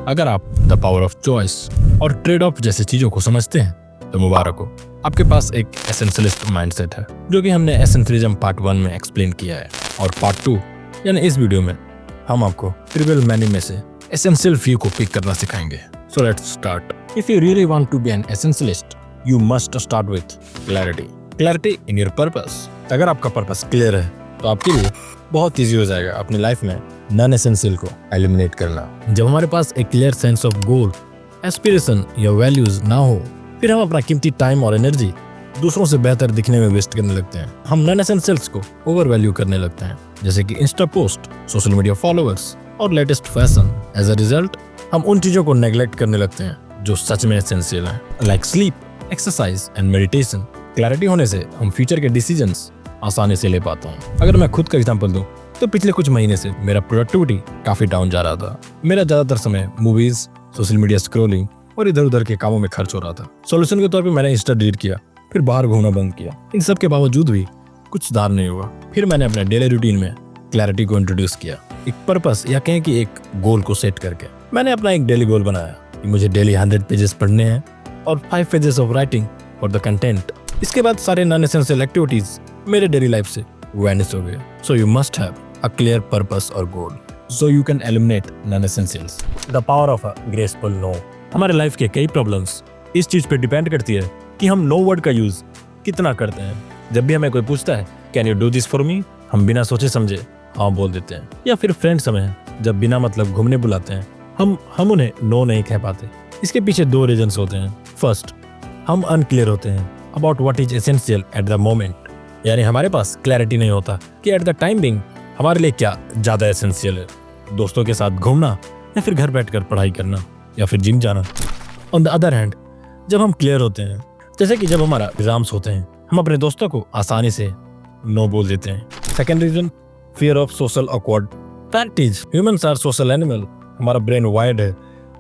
अगर आप the power of choice और ट्रेड ऑफ जैसी चीजों को समझते हैं तो मुबारक हो, आपके पास एक एसेंशियलिस्ट माइंडसेट है, जो कि हमने एसेंशियलिज्म पार्ट 1 में एक्सप्लेन किया है। और पार्ट 2 यानी इस वीडियो में हम आपको ट्रिवियल मेन्यू में से एसेंशियल फ्यू को पिक करना सिखाएंगे। So let's start. If you really want to be an essentialist, you must start with clarity in your purpose. अगर आपका पर्पस क्लियर है तो आपके लिए बहुत ईजी हो जाएगा अपनी लाइफ में नॉन एसेंशियल को एलिमिनेट करना। जब हमारे पास एक clear sense of goal, aspiration या वैल्यूज ना हो, फिर हम अपना कीमती टाइम और एनर्जी दूसरों से बेहतर दिखने में वेस्ट करने लगते हैं। हम नॉन एसेंशियल्स को ओवर वैल्यू करने लगते हैं, जैसे कि insta post, social media followers और latest fashion. As a result हम उन चीजों को नेग्लेक्ट करने लगते हैं जो सच में एसेंशियल हैं, like sleep, exercise and meditation. Clarity होने से हम फ्यूचर के डिसीजंस आसानी से ले पाता हूँ। अगर मैं खुद का एग्जांपल दूं तो पिछले कुछ महीने से मेरा प्रोडक्टिविटी काफी डाउन जा रहा था। मेरा ज्यादातर समय मूवीज, सोशल मीडिया स्क्रॉलिंग और इधर उधर के कामों में खर्च हो रहा था। सॉल्यूशन के तौर पे मैंने इंस्टा डिलीट किया, फिर बाहर घूमना बंद किया। इन सब के बावजूद भी कुछ सुधार नहीं हुआ। फिर मैंने अपने डेली रूटीन में क्लैरिटी को इंट्रोड्यूस किया, एक पर्पस या कहें कि एक गोल को सेट करके। मैंने अपना एक डेली गोल बनाया कि मुझे डेली 100 पेजेस पढ़ने हैं और 5 pages of writing for the content. इसके बाद सारे नॉन एसेंशियल एक्टिविटीज मेरे डेली लाइफ से वैनिश हो गए। So you must have a clear purpose और goal so you can eliminate non essentials. The power of a graceful no. हमारे life के कई प्रॉब्लम्स इस चीज पे डिपेंड करती है कि हम नो वर्ड का यूज कितना करते हैं। जब भी हमें कोई पूछता है can you do this for me, हम बिना सोचे समझे हाँ बोल देते हैं। या फिर फ्रेंड्स हमें जब बिना मतलब घूमने बुलाते हैं, हम उन्हें नो नहीं कह पाते। इसके पीछे 2 रीजंस होते हैं। फर्स्ट, हम अनक्लियर होते हैं about what is essential at the moment, यानी हमारे पास क्लैरिटी नहीं होता कि एट द टाइम बिंग हमारे लिए क्या ज्यादा एसेंशियल है, दोस्तों के साथ घूमना या फिर घर बैठकर पढ़ाई करना या फिर जिम जाना। ऑन द अदर हैंड, जब हम क्लियर होते हैं, जैसे कि जब हमारा एग्जाम्स होते हैं, हम अपने दोस्तों को आसानी से नो बोल देते हैं। Second reason, fear of social awkward. Fact is humans are social animal. हमारा ब्रेन वायर्ड है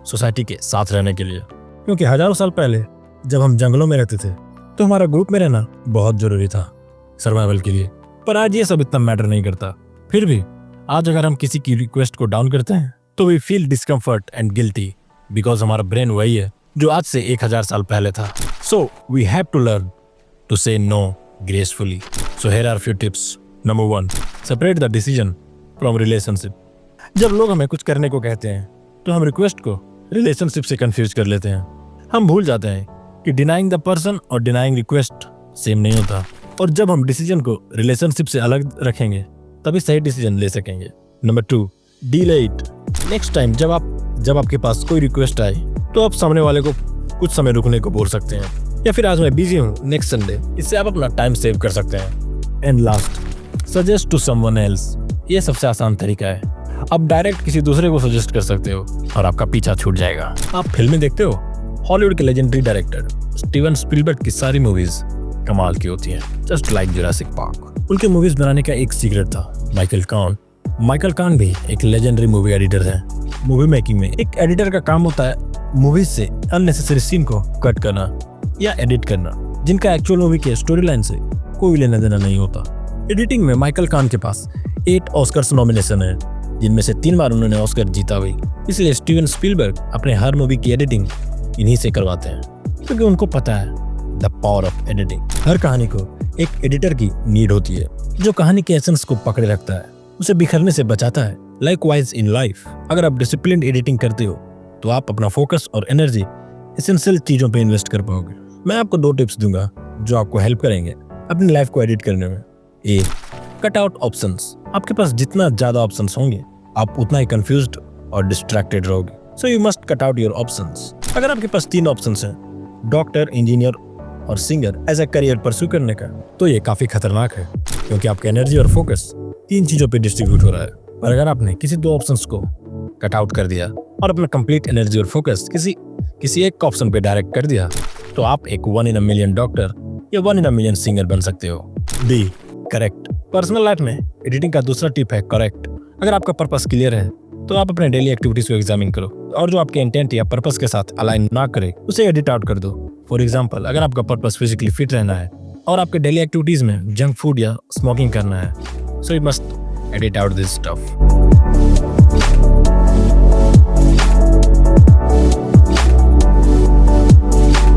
सोसाइटी के साथ रहने के लिए, क्योंकि हजारों साल पहले जब हम जंगलों में रहते थे तो हमारा ग्रुप में रहना बहुत जरूरी था सर्वाइवल के लिए। पर आज ये सब इतना मैटर नहीं करता। फिर भी आज अगर हम किसी की रिक्वेस्ट को डाउन करते हैं तो we feel discomfort and guilty, because हमारा ब्रेन वही है जो आज से 1000 साल पहले था। So we have to learn to say no gracefully. So here are few tips. Number 1, separate the decision from relationship. जब लोग हमें कुछ करने को कहते हैं तो हम रिक्वेस्ट को रिलेशनशिप से कंफ्यूज कर लेते हैं। हम भूल जाते हैं कि डिनाइंग द पर्सन और डिनाइंग रिक्वेस्ट सेम नहीं होता। और जब हम डिसीजन को रिलेशनशिप से अलग रखेंगे तभी सही डिसीजन ले सकेंगे। Number 2, delay it. Next time जब आपके पास कोई रिक्वेस्ट आए तो आप सामने वाले को कुछ समय रुकने को बोल सकते हैं, या फिर आज मैं बिजी हूँ, नेक्स्ट संडे। इससे आप अपना टाइम सेव कर सकते हैं। And last, suggest to someone else. ये सबसे आसान तरीका है। आप डायरेक्ट किसी दूसरे को सजेस्ट कर सकते हो और आपका पीछा छूट जाएगा। आप फिल्में देखते हो? हॉलीवुड के लेजेंडरी डायरेक्टर स्टीवन स्पीलबर्ग की सारी मूवीज कमाल की होती हैं, जस्ट लाइक जुरासिक पार्क। उनके मूवीज बनाने का एक सीक्रेट था। माइकल कान भी एक लेजेंडरी मूवी एडिटर है। मूवी मेकिंग में एक एडिटर का काम होता है मूवीज से अननेसेसरी सीन को कट करना या एडिट करना, जिनका एक्चुअल मूवी के स्टोरी लाइन से कोई लेना देना नहीं होता। एडिटिंग में माइकल कान के पास 8 ऑस्कर्स नॉमिनेशन है, जिनमें से 3 बार उन्होंने ऑस्कर जीता हुई। इसलिए स्टीवन स्पीलबर्ग अपने हर मूवी की एडिटिंग इन्हीं से करवाते हैं, क्योंकि उनको पता है द पावर ऑफ एडिटिंग। हर कहानी को एक एडिटर की नीड होती है, जो कहानी के एसेंस को पकड़े रखता है, उसे बिखरने से बचाता है। लाइकवाइज इन लाइफ, अगर आप डिसिप्लिन्ड एडिटिंग करते हो तो आप अपना फोकस और एनर्जी एसेंशियल चीजों पे इन्वेस्ट कर पाओगे। मैं आपको 2 टिप्स दूंगा जो आपको हेल्प करेंगे अपनी लाइफ को एडिट करने में। ए, कट आउट ऑप्शंस। आपके पास जितना ज्यादा ऑप्शंस होंगे आप उतना ही कंफ्यूज्ड और डिस्ट्रैक्टेड रहोगे। So you must cut out your options. अगर आपके पास 3 ऑप्शंस हैं, डॉक्टर, इंजीनियर और singer as a career pursue करने का, तो ये काफी खतरनाक है, क्योंकि आपका एनर्जी और फोकस 3 चीजों पे डिस्ट्रीब्यूट हो रहा है। पर अगर आपने किसी 2 ऑप्शंस को कट आउट कर दिया और अपना कंप्लीट एनर्जी और फोकस किसी एक ऑप्शन पे डायरेक्ट कर दिया, तो आप एक 1 in a million डॉक्टर या 1 in a million सिंगर बन सकते हो। D, correct. पर्सनल लाइफ में एडिटिंग का दूसरा टिप है करेक्ट। अगर आपका पर्पस क्लियर है तो आप अपने डेली एक्टिविटीज को एग्जामिन करो और जो आपके इंटेंट या पर्पस के साथ अलाइन ना करे उसे एडिट आउट कर दो। फॉर एग्जांपल, अगर आपका पर्पस फिजिकली फिट रहना है और आपके डेली एक्टिविटीज में जंक फूड या स्मोकिंग करना है, सो you must edit out this stuff.